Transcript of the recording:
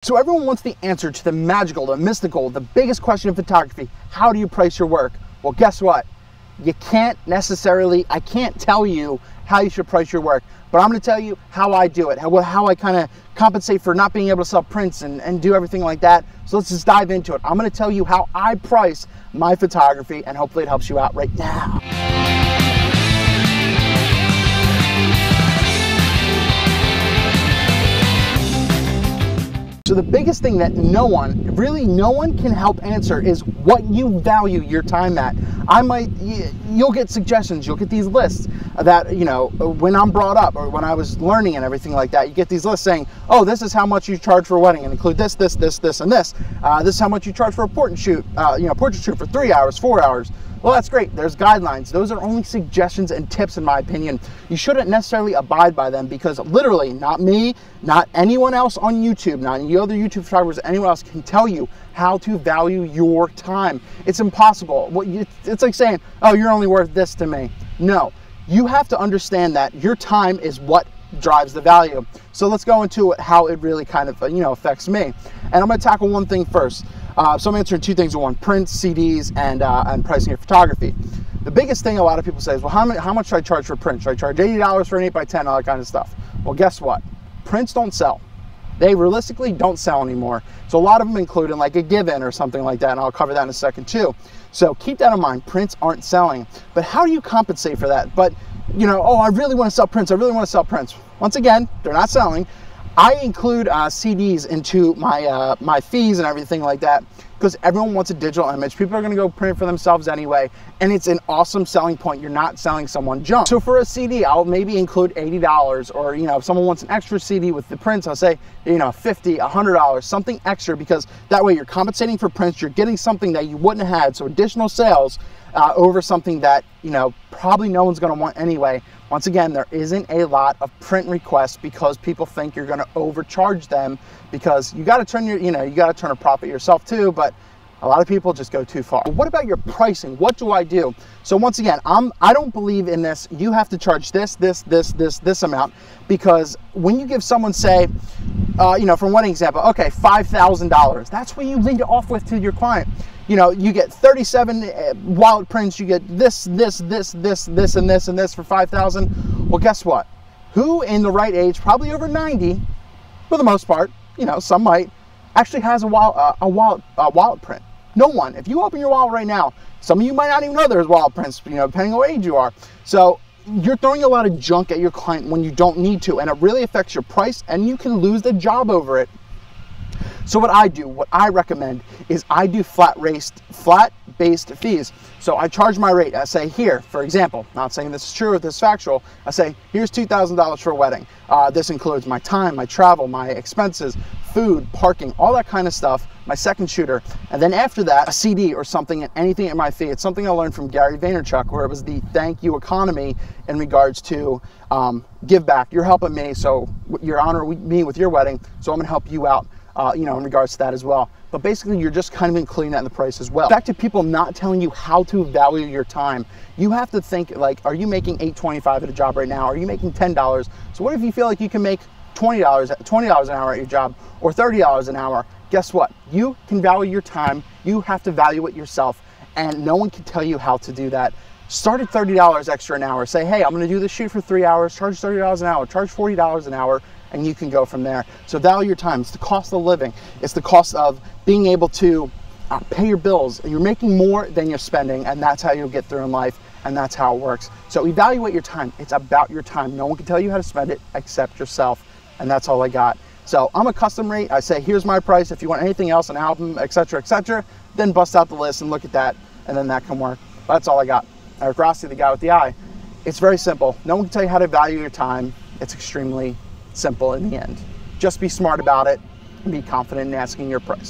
So everyone wants the answer to the magical, the mystical, the biggest question in photography. How do you price your work? Well, guess what? You can't necessarily, I can't tell you how you should price your work, but I'm gonna tell you how I do it, how I kind of compensate for not being able to sell prints and do everything like that. So let's just dive into it. I'm gonna tell you how I price my photography, and hopefully it helps you out right now. So the biggest thing that really no one can help answer is what you value your time at. You'll get suggestions, you'll get these lists that, you know, when I'm brought up or when I was learning and everything like that, you get these lists saying, oh, this is how much you charge for a wedding and include this, this, this, this, and this. This is how much you charge for a portrait shoot for 3 hours, 4 hours. Well, that's great. There's guidelines. Those are only suggestions and tips, in my opinion. You shouldn't necessarily abide by them because literally not me, not anyone else on YouTube, not any other YouTube photographers, anyone else can tell you how to value your time. It's impossible. It's like saying, oh, you're only worth this to me. No, you have to understand that your time is what drives the value. So let's go into how it really kind of, affects me. And I'm going to tackle one thing first. So I'm answering two things in one: prints, CDs, and pricing your photography. The biggest thing a lot of people say is, well, how much should I charge for a print? Should I charge $80 for an 8x10, all that kind of stuff? Well, guess what? Prints don't sell. They realistically don't sell anymore. So a lot of them include in like a give-in or something like that, and I'll cover that in a second too. So keep that in mind. Prints aren't selling. But how do you compensate for that? But, oh, I really want to sell prints. I really want to sell prints. Once again, they're not selling. I include CDs into my my fees and everything like that because everyone wants a digital image. People are going to go print for themselves anyway, and it's an awesome selling point. You're not selling someone junk. So for a CD, I'll maybe include $80, or if someone wants an extra CD with the prints, I'll say $50, $100, something extra, because that way you're compensating for prints. You're getting something that you wouldn't have had, so additional sales over something that probably no one's going to want anyway. Once again, there isn't a lot of print requests because people think you're going to overcharge them, because you got to turn you got to turn a profit yourself too, but a lot of people just go too far. What about your pricing? What do I do? So once again, I don't believe in this. You have to charge this amount, because when you give someone, say, from one example, okay, $5,000, that's what you lead off with to your client. You get 37 wallet prints, you get this, and this for $5,000. Well, guess what? Who in the right age, probably over 90, for the most part, some might, actually has a wallet print? No one. If you open your wallet right now, some of you might not even know there's wallet prints, depending on what age you are. So you're throwing a lot of junk at your client when you don't need to, and it really affects your price, and you can lose the job over it. So what I recommend is I do flat-based fees. So I charge my rate. I say, here, for example, not saying this is true or this is factual, I say, here's $2,000 for a wedding. This includes my time, my travel, my expenses, food, parking, all that kind of stuff, my second shooter. And then after that, a CD or something, and anything in my fee. It's something I learned from Gary Vaynerchuk, where it was the thank you economy in regards to give back. You're helping me, so you're honoring me with your wedding, so I'm gonna help you out. In regards to that as well. But basically, you're just kind of including that in the price as well. Back to people not telling you how to value your time. You have to think, like, are you making $8.25 at a job right now? Are you making $10? So what if you feel like you can make $20 an hour at your job, or $30 an hour? Guess what? You can value your time. You have to value it yourself, and no one can tell you how to do that. Start at $30 extra an hour. Say, hey, I'm going to do this shoot for 3 hours. Charge $30 an hour. Charge $40 an hour. And you can go from there. So value your time. It's the cost of living. It's the cost of being able to pay your bills. You're making more than you're spending, and that's how you'll get through in life, and that's how it works. So evaluate your time. It's about your time. No one can tell you how to spend it except yourself, and that's all I got. So I'm a custom rate. I say, here's my price. If you want anything else, an album, etc., then bust out the list and look at that, and then that can work. But that's all I got. Eric Rossi, the guy with the eye. It's very simple. No one can tell you how to value your time. It's extremely simple in the end. Just be smart about it and be confident in asking your price.